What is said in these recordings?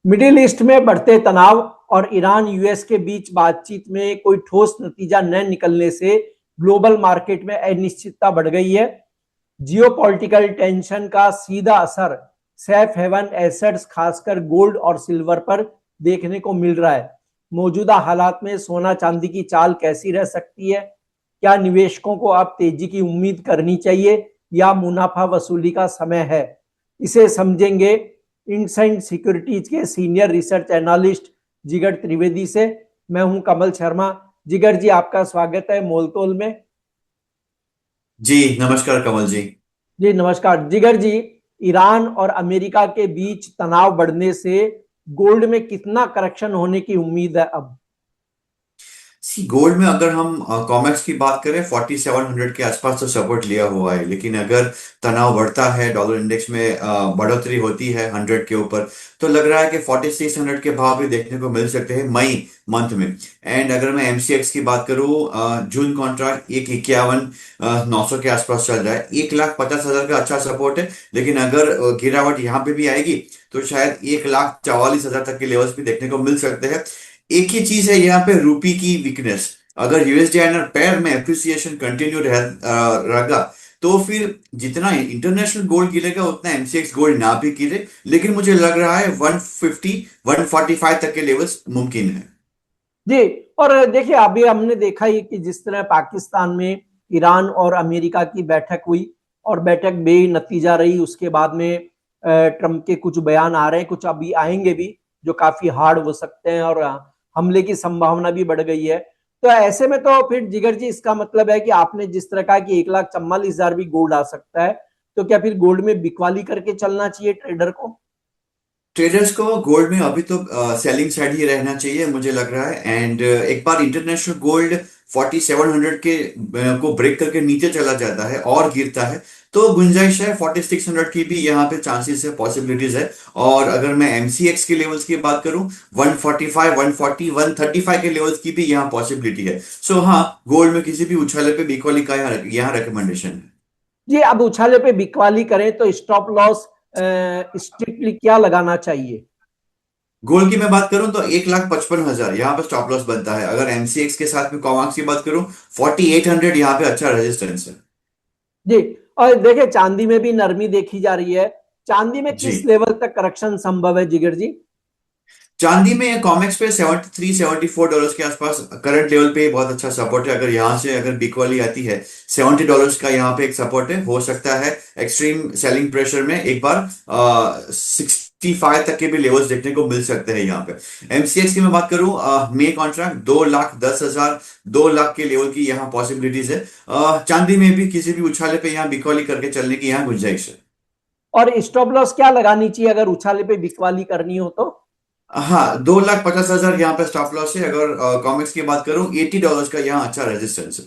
Middle east में बढ़ते तनाव और ईरान यूएस के बीच बातचीत में कोई ठोस नतीजा न निकलने से ग्लोबल मार्केट में अनिश्चितता बढ़ गई है। जियोपॉलिटिकल टेंशन का सीधा असर सेफ हेवन एसेट्स खासकर गोल्ड और सिल्वर पर देखने को मिल रहा है। मौजूदा हालात में सोना चांदी की चाल कैसी रह सकती है? क्या निवेशकों को अब तेजी की उम्मीद करनी चाहिए या मुनाफा वसूली का समय है? इसे समझेंगे इंडसेंड सिक्योरिटीज के सीनियर रिसर्च एनालिस्ट जिगर त्रिवेदी से। मैं हूं कमल शर्मा। जिगर जी, आपका स्वागत है मोलतोल में। जी नमस्कार कमल जी। जी नमस्कार जिगर जी। ईरान और अमेरिका के बीच तनाव बढ़ने से गोल्ड में कितना करेक्शन होने की उम्मीद है अब? सी गोल्ड में अगर हम कॉमेक्स की बात करें 4700 के आसपास तो सपोर्ट लिया हुआ है, लेकिन अगर तनाव बढ़ता है, डॉलर इंडेक्स में बढ़ोतरी होती है 100 के ऊपर, तो लग रहा है कि 4600 के भाव भी देखने को मिल सकते हैं मई मंथ में। एंड अगर मैं एमसीएक्स की बात करूं, जून कॉन्ट्रैक्ट 1,51,900 के आसपास चल रहा है। 1,50,000 का अच्छा सपोर्ट है, लेकिन अगर गिरावट यहाँ पे भी आएगी तो शायद 1,44,000 तक के लेवल्स भी देखने को मिल सकते हैं। एक ही चीज है यहाँ पे, रूपी की वीकनेस। अगर यूएसडी आईएनआर पेयर में अप्रिसिएशन कंटिन्यू रहेगा तो फिर जितना इंटरनेशनल गोल्ड गिरेगा उतना एमसीएक्स गोल्ड ना भी गिरे, लेकिन मुझे लग रहा है 150 145 तक के लेवल्स मुमकिन है। जी। और देखिए, अभी हमने देखा ही कि जिस तरह पाकिस्तान में ईरान और अमेरिका की बैठक हुई और बैठक बेनतीजा रही। उसके बाद में ट्रंप के कुछ बयान आ रहे हैं, कुछ अभी आएंगे भी, जो काफी हार्ड हो सकते हैं और हमले की संभावना भी बढ़ गई है। तो ऐसे में तो फिर जिगर जी, इसका मतलब है कि आपने जिस तरह कहा कि 1,44,000 भी गोल्ड आ सकता है, तो क्या फिर गोल्ड में बिकवाली करके चलना चाहिए ट्रेडर को? ट्रेडर्स को गोल्ड में अभी तो सेलिंग साइड ही रहना चाहिए मुझे लग रहा है। एंड एक बार इंटरनेशनल गोल्ड 4700 के को ब्रेक करके नीचे चला जाता है और गिरता है तो गुंजाइश है 4600 की भी यहाँ पे चांसेस है, पॉसिबिलिटीज है। और अगर मैं एमसीएक्स के लेवल्स की बात करूं, 145 140 135 के लेवल्स की भी यहाँ पॉसिबिलिटी है। सो हाँ, गोल्ड में किसी भी उछाले पे बिकवाली का यहाँ रिकमेंडेशन है। जी, अब उछाले पे बिकवाली करें तो स्टॉप लॉस स्ट्रिक्टली क्या लगाना चाहिए? गोल्ड की मैं बात करूं तो 1,55,000 यहाँ पे स्टॉप लॉस बनता है। अगर एमसीएक्स के साथ में कॉमाक्स की बात करूं, 4800 यहाँ पे अच्छा रेजिस्टेंस है। जी। और देखिए, चांदी में भी नरमी देखी जा रही है। चांदी में जी, किस लेवल तक करेक्शन संभव है जिगर जी? चांदी में कॉमेक्स पे 73 74 डॉलर्स के आसपास करंट लेवल पे बहुत अच्छा सपोर्ट है। अगर यहाँ से अगर बिक वाली आती है, $70 का यहाँ पे एक सपोर्ट है, हो सकता है एक्सट्रीम सेलिंग प्रेशर में एक बार 65 तक के भी लेवल्स देखने को मिल सकते हैं यहाँ पे। एमसीएक्स की मैं बात करूँ, मे कॉन्ट्रैक्ट 2,10,000 2 लाख के लेवल की यहाँ पॉसिबिलिटीज है। चांदी में भी किसी भी उछाले पे यहाँ बिकवाली करके चलने की यहाँ गुंजाइश है। और स्टॉप लॉस क्या लगानी चाहिए अगर उछाले पे बिकवाली करनी हो तो? हाँ, 2,50,000 यहाँ पे स्टॉप लॉस है। अगर कॉमिक्स की बात करूं, $80 का यहाँ अच्छा रेजिस्टेंस है।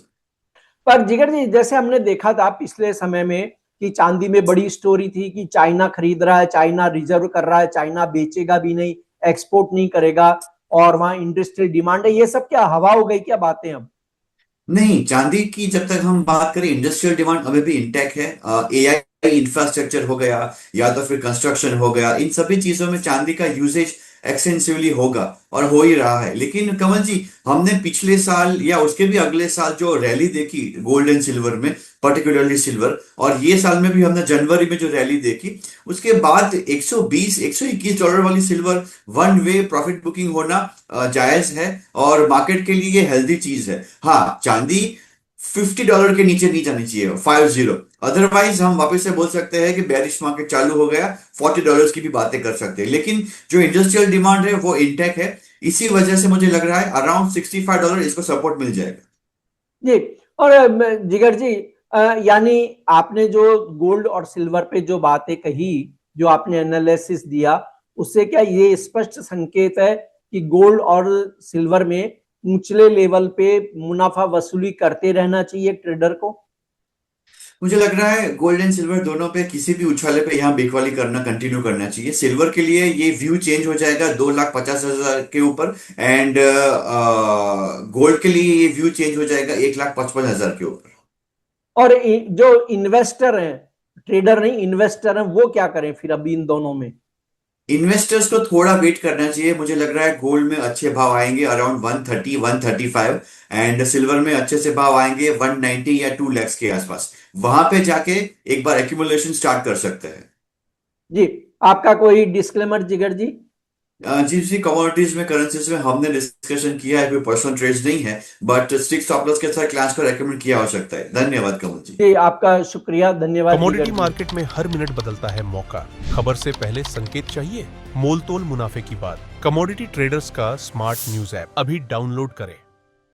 पर जिगर जी, जैसे हमने देखा था पिछले समय में कि चांदी में बड़ी स्टोरी थी कि चाइना खरीद रहा है, चाइना रिजर्व कर रहा है, चाइना बेचेगा भी नहीं, एक्सपोर्ट नहीं करेगा, और वहां इंडस्ट्रियल डिमांड है। ये सब क्या हवा हो गई क्या बातें अब? नहीं, चांदी की जब तक हम बात करें, इंडस्ट्रियल डिमांड अभी भी इंटैक्ट है। एआई इंफ्रास्ट्रक्चर हो गया या तो फिर कंस्ट्रक्शन हो गया, इन सभी चीजों में चांदी का यूसेज एक्सटेंसिवली होगा और हो ही रहा है। लेकिन कमल जी, हमने पिछले साल या उसके भी अगले साल जो रैली देखी गोल्ड एंड सिल्वर में, पर्टिकुलरली सिल्वर, और ये साल में भी हमने जनवरी में जो रैली देखी, उसके बाद 120 121 डॉलर वाली silver one way profit booking होना जायज है और मार्केट के लिए ये हेल्दी चीज है। हाँ, चांदी $50 के नीचे नहीं जानी चाहिए, 50। अदरवाइज हम वापस से बोल सकते हैं कि बेरिश मार्केट चालू हो गया, $40 की भी बातें कर सकते हैं। लेकिन जो इंडस्ट्रियल डिमांड है वो इंटेक है। इसी वजह से मुझे लग रहा है अराउंड $65 इसको सपोर्ट मिल जाएगा। जी। और जिगर जी, यानी आपने जो गोल्ड और सिल्वर पे जो बातें कही, जो आपने एनालिसिस दिया, उससे क्या ये स्पष्ट संकेत है कि गोल्ड और सिल्वर में ऊंचले लेवल पे मुनाफा वसूली करते रहना चाहिए ट्रेडर को? मुझे लग रहा है गोल्ड एंड सिल्वर दोनों पे किसी भी उछाले पे यहाँ बेकवाली करना कंटिन्यू करना चाहिए। सिल्वर के लिए ये व्यू चेंज हो जाएगा 2,50,000 के ऊपर, एंड गोल्ड के लिए ये व्यू चेंज हो जाएगा 1,55,000 के ऊपर। और जो इन्वेस्टर हैं, ट्रेडर नहीं इन्वेस्टर हैं, वो क्या करें फिर अभी इन दोनों में? इन्वेस्टर्स को थोड़ा वेट करना चाहिए। मुझे लग रहा है गोल्ड में अच्छे भाव आएंगे अराउंड 130 135, एंड सिल्वर में अच्छे से भाव आएंगे 190 या 2 lakhs के आसपास। वहां पे जाके एक बार एक्यूमुलेशन स्टार्ट कर सकते हैं। जी, आपका कोई डिस्क्लेमर जिगर जी? जिस भी कमोडिटीज में, करेंसीज में हमने डिस्कशन किया है, कोई पर्सनल ट्रेड्स नहीं है, बट स्ट्रिक्ट स्टॉप लॉस के साथ क्लास को रेकमेंड किया हो सकता है। धन्यवाद कमल जी। जी, आपका शुक्रिया, धन्यवाद कमोडिटी जिगर जी। मार्केट में हर मिनट बदलता है मौका। खबर से पहले संकेत चाहिए, मोल तोल मुनाफे की बात। कमोडिटी ट्रेडर्स का स्मार्ट न्यूज ऐप अभी डाउनलोड करें।